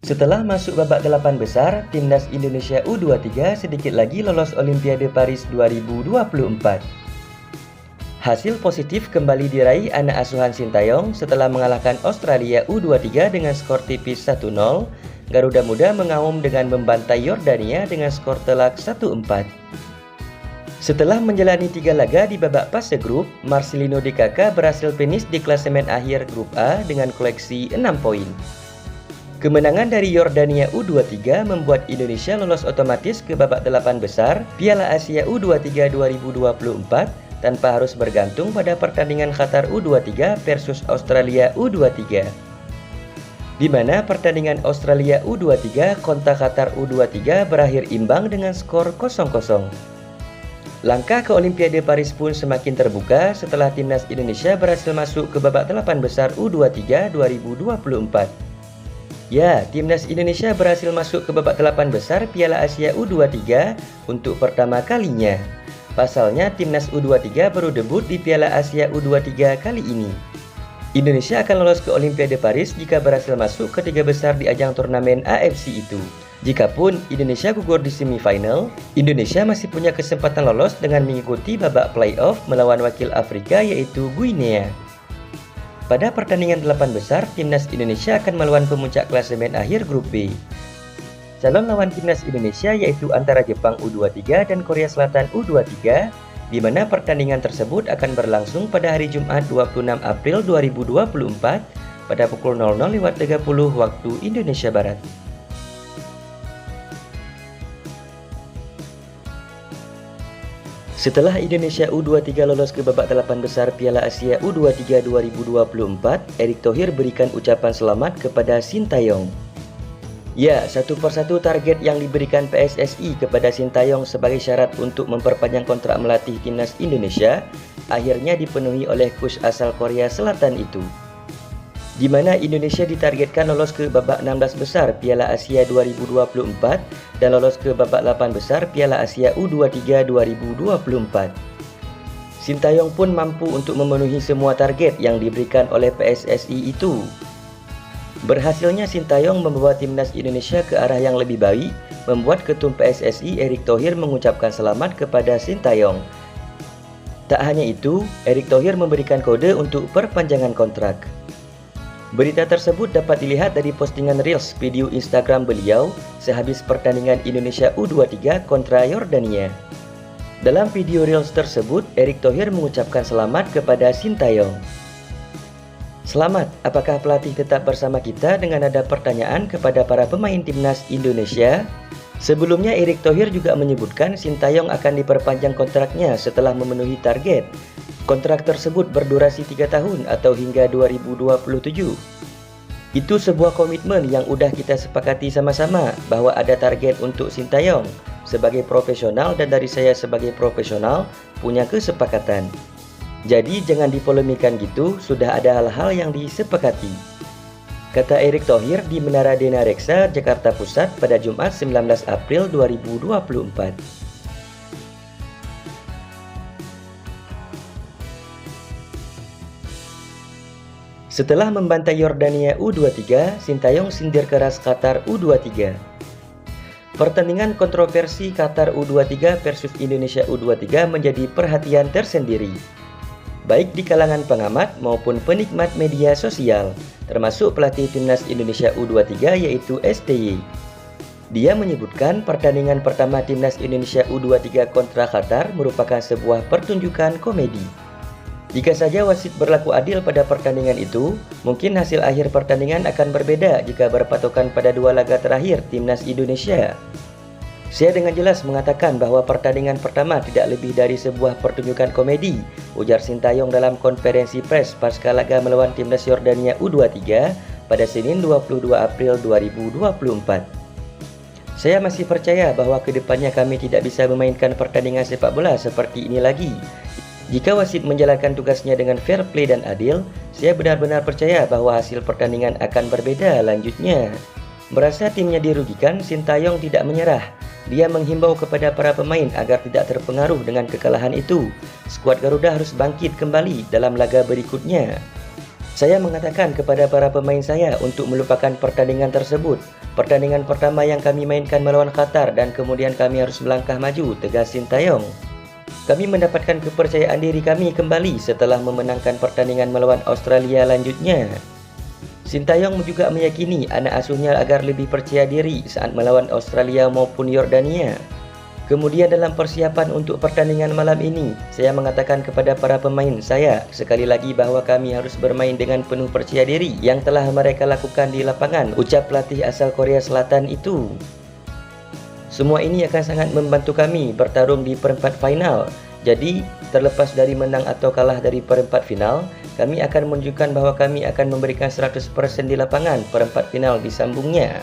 Setelah masuk babak 8 besar, timnas Indonesia U23 sedikit lagi lolos Olimpiade Paris 2024. Hasil positif kembali diraih anak asuhan Sintayong setelah mengalahkan Australia U23 dengan skor tipis 1-0. Garuda Muda mengaum dengan membantai Yordania dengan skor telak 1-4. Setelah menjalani 3 laga di babak fase grup, Marcelino DKK berhasil finish di klasemen akhir grup A dengan koleksi 6 poin. Kemenangan dari Yordania U23 membuat Indonesia lolos otomatis ke babak 8 besar Piala Asia U23 2024 tanpa harus bergantung pada pertandingan Qatar U23 versus Australia U23. Di mana pertandingan Australia U23 kontra Qatar U23 berakhir imbang dengan skor 0-0. Langkah ke Olimpiade Paris pun semakin terbuka setelah timnas Indonesia berhasil masuk ke babak 8 besar U23 2024. Ya, timnas Indonesia berhasil masuk ke babak 8 besar Piala Asia U23 untuk pertama kalinya. Pasalnya, timnas U23 baru debut di Piala Asia U23 kali ini. Indonesia akan lolos ke Olimpiade Paris jika berhasil masuk ke 3 besar di ajang turnamen AFC itu. Jikapun Indonesia gugur di semifinal, Indonesia masih punya kesempatan lolos dengan mengikuti babak playoff melawan wakil Afrika yaitu Guinea. Pada pertandingan 8 besar, timnas Indonesia akan melawan pemuncak klasemen akhir grup B. Calon lawan timnas Indonesia yaitu antara Jepang U23 dan Korea Selatan U23, di mana pertandingan tersebut akan berlangsung pada hari Jumat 26 April 2024 pada pukul 00.30 waktu Indonesia Barat. Setelah Indonesia U23 lolos ke babak 8 besar Piala Asia U23 2024, Erick Thohir berikan ucapan selamat kepada Sintayong. Ya, satu persatu target yang diberikan PSSI kepada Sintayong sebagai syarat untuk memperpanjang kontrak melatih timnas Indonesia akhirnya dipenuhi oleh coach asal Korea Selatan itu. Di mana Indonesia ditargetkan lolos ke babak 16 besar Piala Asia 2024 dan lolos ke babak 8 besar Piala Asia U23 2024. Sintayong pun mampu untuk memenuhi semua target yang diberikan oleh PSSI itu. Berhasilnya Sintayong membawa timnas Indonesia ke arah yang lebih baik, membuat Ketum PSSI Erick Thohir mengucapkan selamat kepada Sintayong. Tak hanya itu, Erick Thohir memberikan kode untuk perpanjangan kontrak. Berita tersebut dapat dilihat dari postingan Reels video Instagram beliau sehabis pertandingan Indonesia U23 kontra Yordania. Dalam video Reels tersebut, Erick Thohir mengucapkan selamat kepada Sintayong. Selamat, apakah pelatih tetap bersama kita? Dengan ada pertanyaan kepada para pemain timnas Indonesia. Sebelumnya Erick Thohir juga menyebutkan Sintayong akan diperpanjang kontraknya setelah memenuhi target. Kontrak tersebut berdurasi 3 tahun atau hingga 2027. Itu sebuah komitmen yang udah kita sepakati sama-sama bahwa ada target untuk Sintayong sebagai profesional dan dari saya sebagai profesional punya kesepakatan. Jadi jangan dipolemikan gitu, sudah ada hal-hal yang disepakati. Kata Erick Thohir di Menara Dena Reksa, Jakarta Pusat pada Jumat 19 April 2024. Setelah membantai Yordania U23, Sintayong sindir keras Qatar U23. Pertandingan kontroversi Qatar U23 versus Indonesia U23 menjadi perhatian tersendiri, baik di kalangan pengamat maupun penikmat media sosial, termasuk pelatih timnas Indonesia U23 yaitu STY. Dia menyebutkan pertandingan pertama timnas Indonesia U23 kontra Qatar merupakan sebuah pertunjukan komedi. Jika saja wasit berlaku adil pada pertandingan itu, mungkin hasil akhir pertandingan akan berbeda jika berpatokan pada 2 laga terakhir timnas Indonesia. Saya dengan jelas mengatakan bahwa pertandingan pertama tidak lebih dari sebuah pertunjukan komedi, ujar Sintayong dalam konferensi pers pasca laga melawan timnas Yordania U23 pada Senin 22 April 2024. Saya masih percaya bahwa kedepannya kami tidak bisa memainkan pertandingan sepak bola seperti ini lagi. Jika wasit menjalankan tugasnya dengan fair play dan adil, saya benar-benar percaya bahwa hasil pertandingan akan berbeda, lanjutnya. Merasa timnya dirugikan, Sintayong tidak menyerah. Dia menghimbau kepada para pemain agar tidak terpengaruh dengan kekalahan itu. Skuad Garuda harus bangkit kembali dalam laga berikutnya. Saya mengatakan kepada para pemain saya untuk melupakan pertandingan tersebut. Pertandingan pertama yang kami mainkan melawan Qatar dan kemudian kami harus melangkah maju, tegas Sintayong. Kami mendapatkan kepercayaan diri kami kembali setelah memenangkan pertandingan melawan Australia lanjutnya. Sintayong juga meyakini anak asuhnya agar lebih percaya diri saat melawan Australia maupun Yordania. Kemudian dalam persiapan untuk pertandingan malam ini, saya mengatakan kepada para pemain saya sekali lagi bahwa kami harus bermain dengan penuh percaya diri yang telah mereka lakukan di lapangan, ucap pelatih asal Korea Selatan itu. Semua ini akan sangat membantu kami bertarung di perempat final. Jadi, terlepas dari menang atau kalah dari perempat final, kami akan menunjukkan bahwa kami akan memberikan 100% di lapangan perempat final, disambungnya.